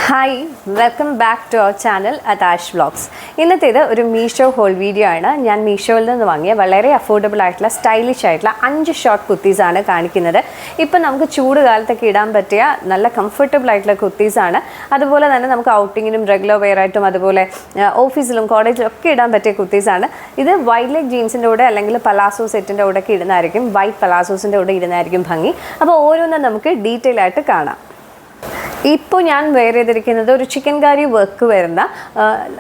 Hi, welcome back to our channel at Ash Vlogs. ഇന്നത്തേത് ഒരു Meesho whole video ആണ്. ഞാൻ മീഷോയിൽ നിന്ന് വാങ്ങിയ വളരെ അഫോർഡബിൾ ആയിട്ടുള്ള സ്റ്റൈലിഷ് ആയിട്ടുള്ള 5 ഷോർട്ട് കുർത്തീസ് ആണ് കാണിക്കുന്നത്. ഇപ്പോൾ നമുക്ക് ചൂട് കാലത്തൊക്കെ ഇടാൻ പറ്റിയ നല്ല കംഫർട്ടബിൾ ആയിട്ടുള്ള കുർത്തീസ് ആണ്. അതുപോലെ തന്നെ നമുക്ക് ഔട്ടിങ്ങിനും റെഗുലർ വെയർ ആയിട്ടും അതുപോലെ ഓഫീസിലും കോളേജിലും ഒക്കെ ഇടാൻ പറ്റിയ കുർത്തീസ് ആണ്. ഇത് വൈറ്റ് ലെഗ് ജീൻസിൻ്റെ കൂടെ അല്ലെങ്കിൽ പലാസോ സെറ്റിൻ്റെ കൂടെ ഒക്കെ ഇടുന്നതായിരിക്കും, വൈറ്റ് പലാസോസിൻ്റെ കൂടെ ഇടുന്നതായിരിക്കും ഭംഗി. അപ്പോൾ ഓരോന്നും നമുക്ക് ഡീറ്റെയിൽ ആയിട്ട് കാണാം. ഇപ്പോൾ ഞാൻ വെയർ ചെയ്തിരിക്കുന്നത് ഒരു ചിക്കൻ കറി വർക്ക് വരുന്ന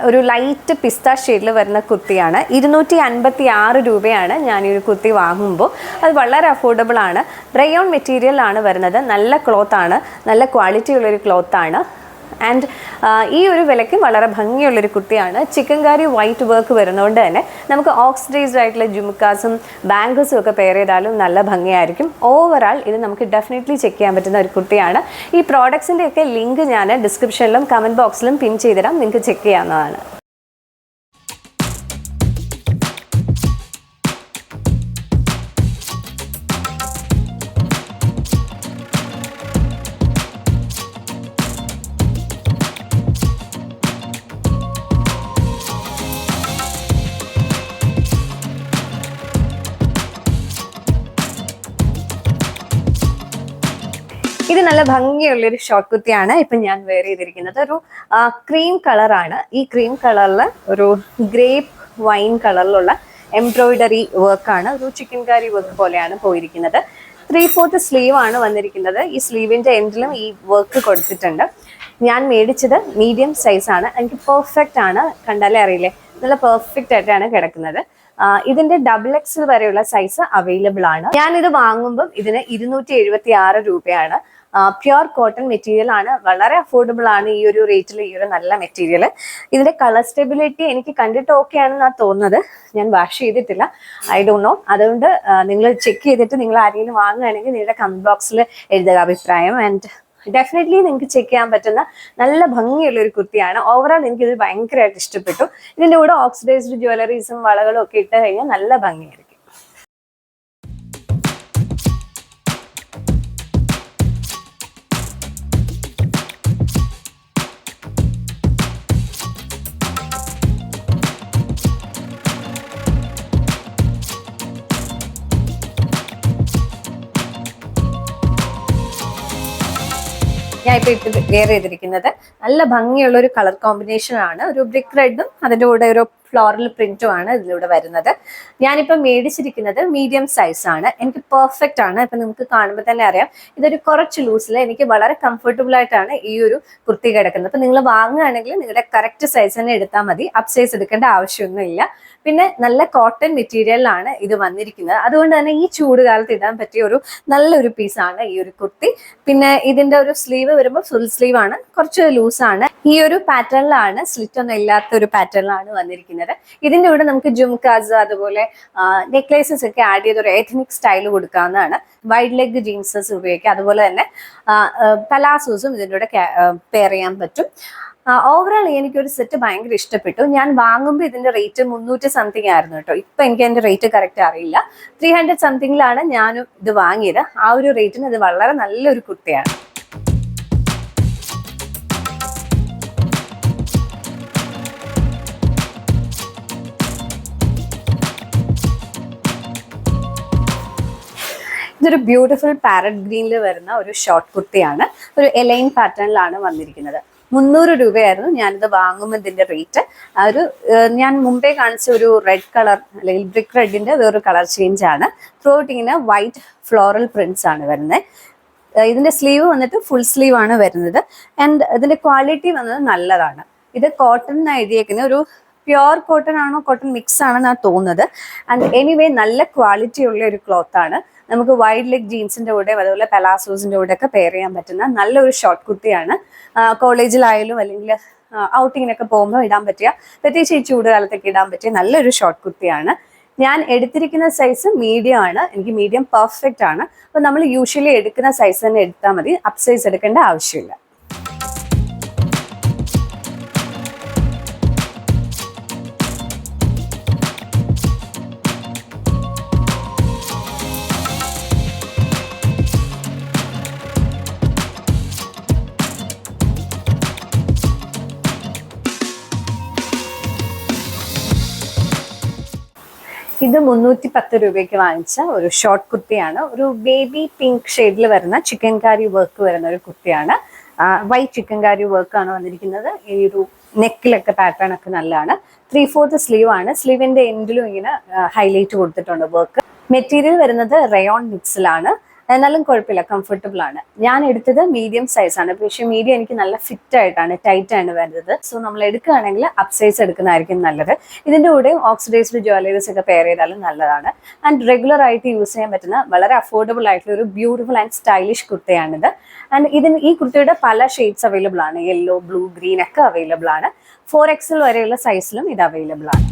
ഒരു ലൈറ്റ് പിസ്ത ഷെയ്ഡിൽ വരുന്ന കുർത്തിയാണ്. 256 രൂപയാണ് ഞാൻ ഈ ഒരു കുർത്തി വാങ്ങുമ്പോൾ. അത് വളരെ അഫോർഡബിൾ ആണ്. റയോൺ മെറ്റീരിയൽ ആണ് വരുന്നത്. നല്ല ക്ലോത്താണ്, നല്ല ക്വാളിറ്റി ഉള്ളൊരു ക്ലോത്താണ്. ആൻഡ് ഈ ഒരു വിലയ്ക്ക് വളരെ ഭംഗിയുള്ളൊരു കുർത്തിയാണ്. ചിക്കൻ കറി വൈറ്റ് വർക്ക് വരുന്നതുകൊണ്ട് തന്നെ നമുക്ക് ഓക്സിഡൈസ്ഡ് ആയിട്ടുള്ള ജുമുക്കാസും ബാംഗിൾസും ഒക്കെ പെയർ ചെയ്താലും നല്ല ഭംഗിയായിരിക്കും. ഓവറാൾ ഇത് നമുക്ക് ഡെഫിനറ്റ്ലി ചെക്ക് ചെയ്യാൻ പറ്റുന്ന ഒരു കുർത്തിയാണ്. ഈ പ്രോഡക്ട്സിൻ്റെയൊക്കെ ലിങ്ക് ഞാൻ ഡിസ്ക്രിപ്ഷനിലും കമൻറ്റ് ബോക്സിലും പിൻ ചെയ്തിടാം, നിങ്ങൾക്ക് ചെക്ക് ചെയ്യാവുന്നതാണ്. ഇത് നല്ല ഭംഗിയുള്ളൊരു ഷോർട്ട് കുർത്തിയാണ് ഇപ്പം ഞാൻ വെയർ ചെയ്തിരിക്കുന്നത്. ഒരു ക്രീം കളറാണ്. ഈ ക്രീം കളറിൽ ഒരു ഗ്രേപ്പ് വൈൻ കളറിലുള്ള എംബ്രോയിഡറി വർക്കാണ്. ഒരു ചിക്കൻ കറി വർക്ക് പോലെയാണ് പോയിരിക്കുന്നത്. 3/4 സ്ലീവ് ആണ് വന്നിരിക്കുന്നത്. ഈ സ്ലീവിൻ്റെ എൻഡിലും ഈ വർക്ക് കൊടുത്തിട്ടുണ്ട്. ഞാൻ മേടിച്ചത് മീഡിയം സൈസാണ്. എനിക്ക് പെർഫെക്റ്റ് ആണ്, കണ്ടാലേ അറിയില്ലേ, നല്ല പെർഫെക്റ്റ് ആയിട്ടാണ് കിടക്കുന്നത്. ഇതിന്റെ XXL വരെയുള്ള സൈസ് അവൈലബിൾ ആണ്. ഞാനിത് വാങ്ങുമ്പം ഇതിന് 276 രൂപയാണ്. പ്യുർ കോട്ടൺ മെറ്റീരിയൽ ആണ്. വളരെ അഫോർഡബിൾ ആണ് ഈ ഒരു റേറ്റിൽ ഈ ഒരു നല്ല മെറ്റീരിയൽ. ഇതിന്റെ കളർ സ്റ്റെബിലിറ്റി എനിക്ക് കണ്ടിട്ട് ഓക്കെ ആണെന്നാണ് തോന്നുന്നത്. ഞാൻ വാഷ് ചെയ്തിട്ടില്ല, ഐ ഡോണ്ട് നോ. അതുകൊണ്ട് നിങ്ങൾ ചെക്ക് ചെയ്തിട്ട് നിങ്ങൾ ആരെങ്കിലും വാങ്ങുകയാണെങ്കിൽ നിങ്ങളുടെ കമന്റ് ബോക്സിൽ എഴുതുക അഭിപ്രായം. ആൻഡ് ഡെഫിനറ്റ്ലി നിങ്ങൾക്ക് ചെക്ക് ചെയ്യാൻ പറ്റുന്ന നല്ല ഭംഗിയുള്ള ഒരു കുർത്തിയാണ്. ഓവറോൾ എനിക്കിത് ഭയങ്കരമായിട്ട് ഇഷ്ടപ്പെട്ടു. ഇതിൻ്റെ കൂടെ ഓക്സിഡൈസ്ഡ് ജ്വല്ലറീസും വളകളും ഒക്കെ ഇട്ട് കഴിഞ്ഞാൽ നല്ല ഭംഗിയായിരിക്കും. ഞാൻ ഇപ്പോൾ വെയർ ചെയ്തിരിക്കുന്നത് നല്ല ഭംഗിയുള്ള ഒരു കളർ കോമ്പിനേഷൻ ആണ്. ഒരു ബ്രിക്ക് റെഡും അതിൻ്റെ കൂടെ ഒരു ഫ്ലോറൽ പ്രിന്റും ആണ് ഇതിലൂടെ വരുന്നത്. ഞാനിപ്പോൾ മേടിച്ചിരിക്കുന്നത് മീഡിയം സൈസ് ആണ്. എനിക്ക് പെർഫെക്റ്റ് ആണ്. ഇപ്പം നിങ്ങൾക്ക് കാണുമ്പോൾ തന്നെ അറിയാം, ഇതൊരു കുറച്ച് ലൂസിൽ എനിക്ക് വളരെ കംഫർട്ടബിൾ ആയിട്ടാണ് ഈ ഒരു കുർത്തി കിടക്കുന്നത്. അപ്പം നിങ്ങൾ വാങ്ങുകയാണെങ്കിൽ നിങ്ങളുടെ കറക്റ്റ് സൈസ് തന്നെ എടുത്താൽ മതി. അപ്പ് സൈസ് എടുക്കേണ്ട ആവശ്യമൊന്നുമില്ല. പിന്നെ നല്ല കോട്ടൺ മെറ്റീരിയലിലാണ് ഇത് വന്നിരിക്കുന്നത്. അതുകൊണ്ട് തന്നെ ഈ ചൂട് കാലത്ത് ഇടാൻ പറ്റിയ ഒരു നല്ലൊരു പീസാണ് ഈ ഒരു കുർത്തി. പിന്നെ ഇതിന്റെ ഒരു സ്ലീവ് വരുമ്പോൾ ഫുൾ സ്ലീവ് ആണ്, കുറച്ച് ലൂസാണ്. ഈ ഒരു പാറ്റേണിലാണ്, സ്ലിറ്റ് ഒന്നും ഇല്ലാത്ത ഒരു പാറ്റേണിലാണ് വന്നിരിക്കുന്നത്. ഇതിന്റെ കൂടെ നമുക്ക് ജുംകാസ് അതുപോലെ നെക്ലേസസ് ഒക്കെ ആഡ് ചെയ്ത് ഒരു എത്നിക് സ്റ്റൈൽ കൊടുക്കാവുന്നതാണ്. വൈഡ് ലെഗ് ജീൻസസ് ഉപയോഗിക്കുക. അതുപോലെ തന്നെ പലാസോസും ഇതിൻ്റെ കൂടെ പെയർ ചെയ്യാൻ പറ്റും. ഓവറോൾ എനിക്കൊരു സെറ്റ് ഭയങ്കര ഇഷ്ടപ്പെട്ടു. ഞാൻ വാങ്ങുമ്പോൾ ഇതിന്റെ റേറ്റ് 300 സംതിങ് ആയിരുന്നു കേട്ടോ. ഇപ്പൊ എനിക്ക് അതിന്റെ റേറ്റ് കറക്റ്റ് അറിയില്ല. 300 സംതിങ്ങിലാണ് ഞാനും ഇത് വാങ്ങിയത്. ആ ഒരു റേറ്റിന് ഇത് വളരെ നല്ലൊരു കുർത്തിയാണ്. ഇതൊരു ബ്യൂട്ടിഫുൾ പാരറ്റ് ഗ്രീനിൽ വരുന്ന ഒരു ഷോർട്ട് കുർത്തിയാണ്. ഒരു എലൈൻ പാറ്റേണിലാണ് വന്നിരിക്കുന്നത്. 300 രൂപയായിരുന്നു ഞാനിത് വാങ്ങുമ്പോൾ ഇതിന്റെ റേറ്റ്. ഒരു ഞാൻ മുമ്പേ കാണിച്ച ഒരു റെഡ് കളർ അല്ലെങ്കിൽ ബ്രിക്ക് റെഡിന്റെ വേറൊരു കളർ ചേഞ്ച് ആണ്. ത്രോട്ട് ഇങ്ങനെ വൈറ്റ് ഫ്ലോറൽ പ്രിന്റ്സ് ആണ് വരുന്നത്. ഇതിന്റെ സ്ലീവ് വന്നിട്ട് ഫുൾ സ്ലീവ് ആണ് വരുന്നത്. ആൻഡ് ഇതിന്റെ ക്വാളിറ്റി വന്നത് നല്ലതാണ്. ഇത് കോട്ടൺ എഴുതിയേക്കുന്ന ഒരു പ്യുർ കോട്ടൺ ആണോ കോട്ടൺ മിക്സ് ആണെന്നാണ് തോന്നുന്നത്. ആൻഡ് എനിവേ നല്ല ക്വാളിറ്റി ഉള്ള ഒരു ക്ലോത്ത് ആണ്. നമുക്ക് വൈഡ് ലെഗ് ജീൻസിന്റെ കൂടെ അതുപോലെ പലാസോസിന്റെ കൂടെ ഒക്കെ പെയർ ചെയ്യാൻ പറ്റുന്ന നല്ലൊരു ഷോർട്ട് കുർത്തിയാണ്. കോളേജിലായാലും അല്ലെങ്കിൽ ഔട്ടിങ്ങിനൊക്കെ പോകുമ്പോൾ ഇടാൻ പറ്റിയ, പ്രത്യേകിച്ച് ഈ ചൂട് കാലത്തൊക്കെ ഇടാൻ പറ്റിയ നല്ലൊരു ഷോർട്ട് കുർത്തിയാണ്. ഞാൻ എടുത്തിരിക്കുന്ന സൈസ് മീഡിയം ആണ്. എനിക്ക് മീഡിയം പെർഫെക്റ്റ് ആണ്. അപ്പോൾ നമ്മൾ യൂഷ്വലി എടുക്കുന്ന സൈസ് തന്നെ എടുത്താൽ മതി. അപ്പ് സൈസ് എടുക്കേണ്ട ആവശ്യമില്ല. ഇത് 310 രൂപയ്ക്ക് വാങ്ങിച്ച ഒരു ഷോർട്ട് കുർത്തിയാണ്. ഒരു ബേബി പിങ്ക് ഷെയ്ഡിൽ വരുന്ന ചിക്കൻ കാരി വർക്ക് വരുന്ന ഒരു കുർത്തിയാണ്. വൈറ്റ് ചിക്കൻ കാരി വർക്കാണ് വന്നിരിക്കുന്നത്. ഈ ഒരു നെക്കിലൊക്കെ പാറ്റേൺ ഒക്കെ നല്ലതാണ്. 3/4 സ്ലീവ് ആണ്. സ്ലീവിന്റെ എൻഡിലും ഇങ്ങനെ ഹൈലൈറ്റ് കൊടുത്തിട്ടുണ്ട് വർക്ക്. മെറ്റീരിയൽ വരുന്നത് റയോൺ മിക്സിലാണ്. എന്നാലും കുഴപ്പമില്ല, കംഫർട്ടബിൾ ആണ്. ഞാൻ എടുത്തത് മീഡിയം സൈസ് ആണ്. പക്ഷേ മീഡിയം എനിക്ക് നല്ല ഫിറ്റ് ആയിട്ടാണ്, ടൈറ്റ് ആണ് വരുന്നത്. സോ നമ്മൾ എടുക്കുകയാണെങ്കിൽ അപ്പ് സൈസ് എടുക്കുന്നതായിരിക്കും നല്ലത്. ഇതിൻ്റെ കൂടെയും ഓക്സിഡൈസ്ഡ് ജ്വല്ലറീസ് ഒക്കെ പെയർ ചെയ്താലും നല്ലതാണ്. ആൻഡ് റെഗുലർ ആയിട്ട് യൂസ് ചെയ്യാൻ പറ്റുന്ന വളരെ അഫോർഡബിൾ ആയിട്ടുള്ള ഒരു ബ്യൂട്ടിഫുൾ ആൻഡ് സ്റ്റൈലിഷ് കുർത്തയാണിത്. ആൻഡ് ഈ കുർത്തയുടെ പല ഷെയ്ഡ്സ് അവൈലബിൾ ആണ്. യെല്ലോ, ബ്ലൂ, ഗ്രീൻ ഒക്കെ അവൈലബിൾ ആണ്. 4XL വരെയുള്ള സൈസിലും ഇത് അവൈലബിൾ ആണ്.